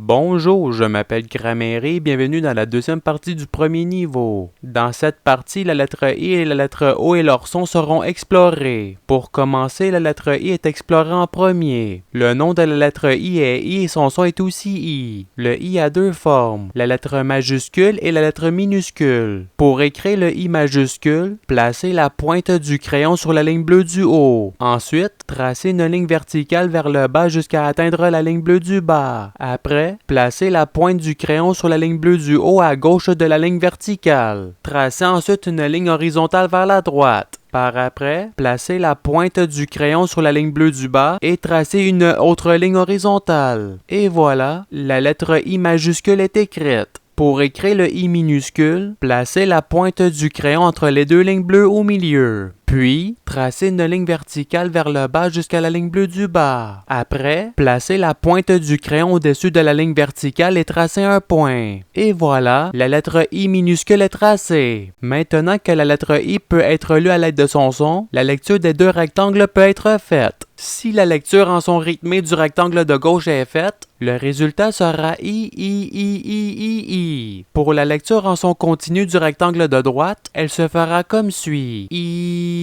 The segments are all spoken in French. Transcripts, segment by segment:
Bonjour, je m'appelle Grammaire, bienvenue dans la deuxième partie du premier niveau. Dans cette partie, la lettre I et la lettre O et leur son seront explorés. Pour commencer, la lettre I est explorée en premier. Le nom de la lettre I est I et son son est aussi I. Le I a deux formes, la lettre majuscule et la lettre minuscule. Pour écrire le I majuscule, placez la pointe du crayon sur la ligne bleue du haut. Ensuite, tracez une ligne verticale vers le bas jusqu'à atteindre la ligne bleue du bas. Après, placez la pointe du crayon sur la ligne bleue du haut à gauche de la ligne verticale. Tracez ensuite une ligne horizontale vers la droite. Par après, placez la pointe du crayon sur la ligne bleue du bas et tracez une autre ligne horizontale. Et voilà, la lettre I majuscule est écrite. Pour écrire le I minuscule, placez la pointe du crayon entre les deux lignes bleues au milieu. Puis, tracez une ligne verticale vers le bas jusqu'à la ligne bleue du bas. Après, placez la pointe du crayon au-dessus de la ligne verticale et tracez un point. Et voilà, la lettre I minuscule est tracée. Maintenant que la lettre I peut être lue à l'aide de son son, la lecture des deux rectangles peut être faite. Si la lecture en son rythmé du rectangle de gauche est faite, le résultat sera I. Pour la lecture en son continu du rectangle de droite, elle se fera comme suit. I.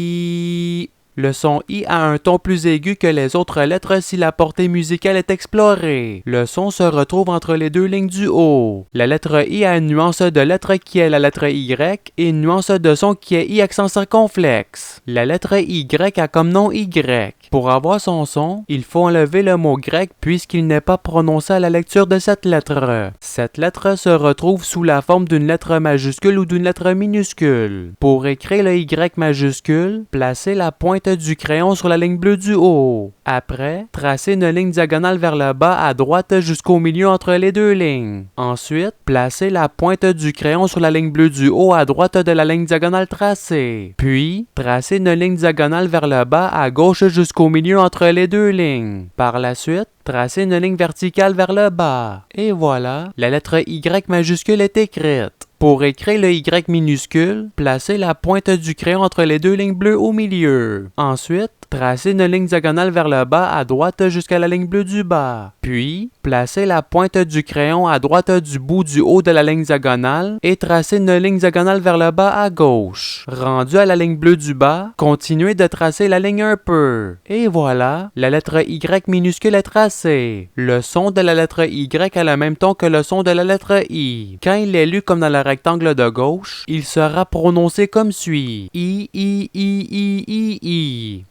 Le son I a un ton plus aigu que les autres lettres si la portée musicale est explorée. Le son se retrouve entre les deux lignes du haut. La lettre I a une nuance de lettre qui est la lettre Y et une nuance de son qui est I accent circonflexe. La lettre Y a comme nom Y. Pour avoir son son, il faut enlever le mot grec puisqu'il n'est pas prononcé à la lecture de cette lettre. Cette lettre se retrouve sous la forme d'une lettre majuscule ou d'une lettre minuscule. Pour écrire le Y majuscule, placez la pointe du crayon sur la ligne bleue du haut. Après, tracez une ligne diagonale vers le bas à droite jusqu'au milieu entre les deux lignes. Ensuite, placez la pointe du crayon sur la ligne bleue du haut à droite de la ligne diagonale tracée. Puis, tracez une ligne diagonale vers le bas à gauche jusqu'au milieu entre les deux lignes. Par la suite, tracez une ligne verticale vers le bas. Et voilà, la lettre Y majuscule est écrite. Pour écrire le Y minuscule, placez la pointe du crayon entre les deux lignes bleues au milieu. Ensuite, tracez une ligne diagonale vers le bas à droite jusqu'à la ligne bleue du bas. Puis, placez la pointe du crayon à droite du bout du haut de la ligne diagonale et tracez une ligne diagonale vers le bas à gauche. Rendu à la ligne bleue du bas, continuez de tracer la ligne un peu. Et voilà, la lettre Y minuscule est tracée. Le son de la lettre Y a le même ton que le son de la lettre I. Quand il est lu comme dans le rectangle de gauche, il sera prononcé comme suit. I.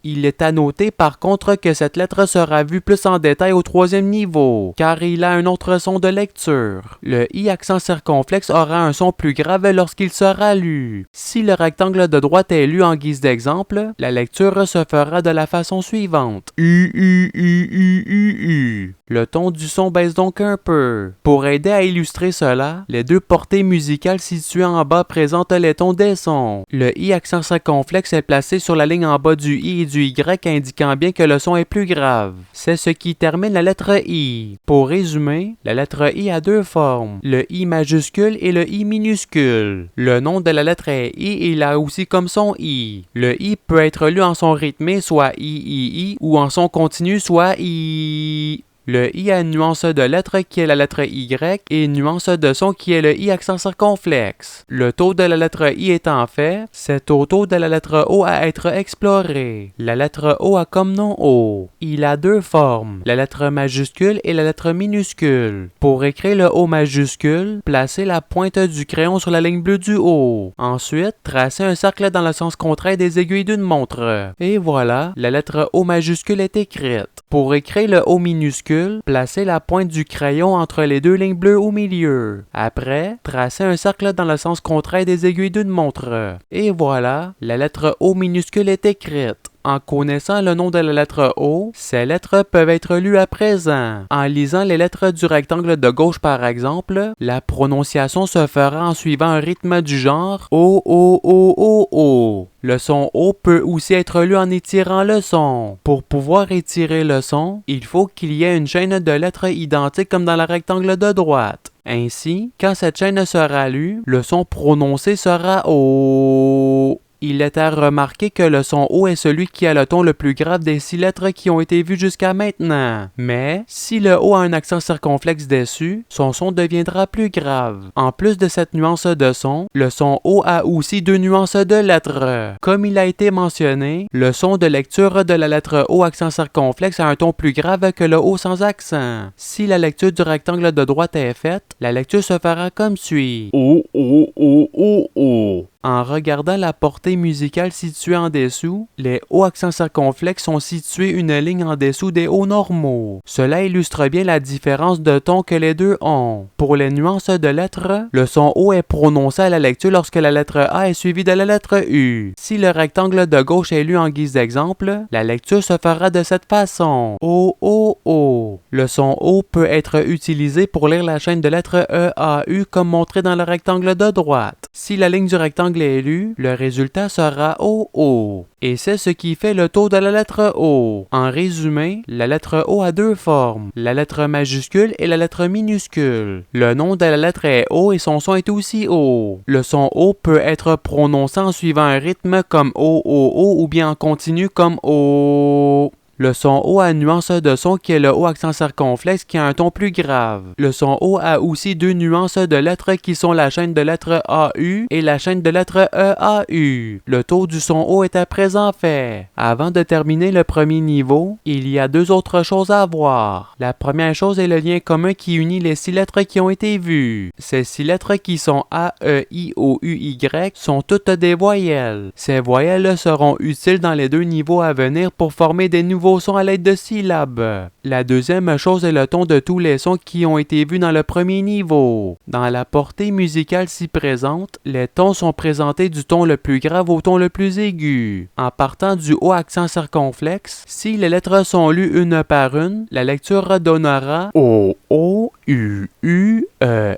Il est à noter par contre que cette lettre sera vue plus en détail au troisième niveau, car il a un autre son de lecture. Le I accent circonflexe aura un son plus grave lorsqu'il sera lu. Si le rectangle de droite est lu en guise d'exemple, la lecture se fera de la façon suivante. U. Le ton du son baisse donc un peu. Pour aider à illustrer cela, les deux portées musicales situées en bas présentent les tons des sons. Le I accent circonflexe est placé sur la ligne en bas du I et du Y indiquant bien que le son est plus grave. C'est ce qui termine la lettre I. Pour résumer, la lettre I a deux formes, le I majuscule et le I minuscule. Le nom de la lettre est I et il a aussi comme son I. Le I peut être lu en son rythmé soit I ou en son continu soit I. Le I a une nuance de lettre qui est la lettre Y et une nuance de son qui est le I accent circonflexe. Le taux de la lettre I étant fait, c'est au taux de la lettre O à être exploré. La lettre O a comme nom O. Il a deux formes, la lettre majuscule et la lettre minuscule. Pour écrire le O majuscule, placez la pointe du crayon sur la ligne bleue du haut. Ensuite, tracez un cercle dans le sens contraire des aiguilles d'une montre. Et voilà, la lettre O majuscule est écrite. Pour écrire le O minuscule, placez la pointe du crayon entre les deux lignes bleues au milieu. Après, tracez un cercle dans le sens contraire des aiguilles d'une montre. Et voilà, la lettre O minuscule est écrite. En connaissant le nom de la lettre O, ces lettres peuvent être lues à présent. En lisant les lettres du rectangle de gauche par exemple, la prononciation se fera en suivant un rythme du genre O. Le son O peut aussi être lu en étirant le son. Pour pouvoir étirer le son, il faut qu'il y ait une chaîne de lettres identiques comme dans le rectangle de droite. Ainsi, quand cette chaîne sera lue, le son prononcé sera O. Il est à remarquer que le son O est celui qui a le ton le plus grave des 6 lettres qui ont été vues jusqu'à maintenant. Mais, si le O a un accent circonflexe dessus, son son deviendra plus grave. En plus de cette nuance de son, le son O a aussi 2 nuances de lettres. Comme il a été mentionné, le son de lecture de la lettre O accent circonflexe a un ton plus grave que le O sans accent. Si la lecture du rectangle de droite est faite, la lecture se fera comme suit. O, O, O, O, O. En regardant la portée musicale située en dessous, les O accents circonflexes sont situés une ligne en dessous des O normaux. Cela illustre bien la différence de ton que les deux ont. Pour les nuances de lettres, le son O est prononcé à la lecture lorsque la lettre A est suivie de la lettre U. Si le rectangle de gauche est lu en guise d'exemple, la lecture se fera de cette façon. O, O, O. Le son O peut être utilisé pour lire la chaîne de lettres E, A, U comme montré dans le rectangle de droite. Si la ligne du rectangle est lue, le résultat sera O, O. Et c'est ce qui fait le taux de la lettre O. En résumé, la lettre O a 2 formes, la lettre majuscule et la lettre minuscule. Le nom de la lettre est O et son son est aussi O. Le son O peut être prononcé en suivant un rythme comme O, O, O ou bien en continu comme O. Le son O a une nuance de son qui est le O accent circonflexe qui a un ton plus grave. Le son O a aussi 2 nuances de lettres qui sont la chaîne de lettres AU et la chaîne de lettres EAU. Le taux du son O est à présent fait. Avant de terminer le premier niveau, il y a 2 autres choses à voir. La première chose est le lien commun qui unit les 6 lettres qui ont été vues. Ces 6 lettres qui sont A, E, I, O, U, Y sont toutes des voyelles. Ces voyelles seront utiles dans les 2 niveaux à venir pour former des nouveaux sons à l'aide de syllabes. La deuxième chose est le ton de tous les sons qui ont été vus dans le premier niveau. Dans la portée musicale ci présente, les tons sont présentés du ton le plus grave au ton le plus aigu. En partant du O accent circonflexe, si les lettres sont lues une par une, la lecture donnera O, O, U, U, E,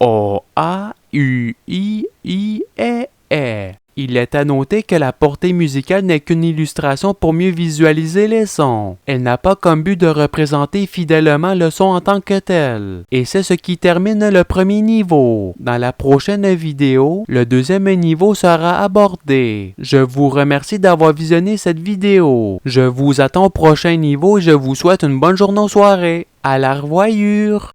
O, A, U, I, E. Il est à noter que la portée musicale n'est qu'une illustration pour mieux visualiser les sons. Elle n'a pas comme but de représenter fidèlement le son en tant que tel. Et c'est ce qui termine le premier niveau. Dans la prochaine vidéo, le deuxième niveau sera abordé. Je vous remercie d'avoir visionné cette vidéo. Je vous attends au prochain niveau et je vous souhaite une bonne journée ou soirée. À la revoyure!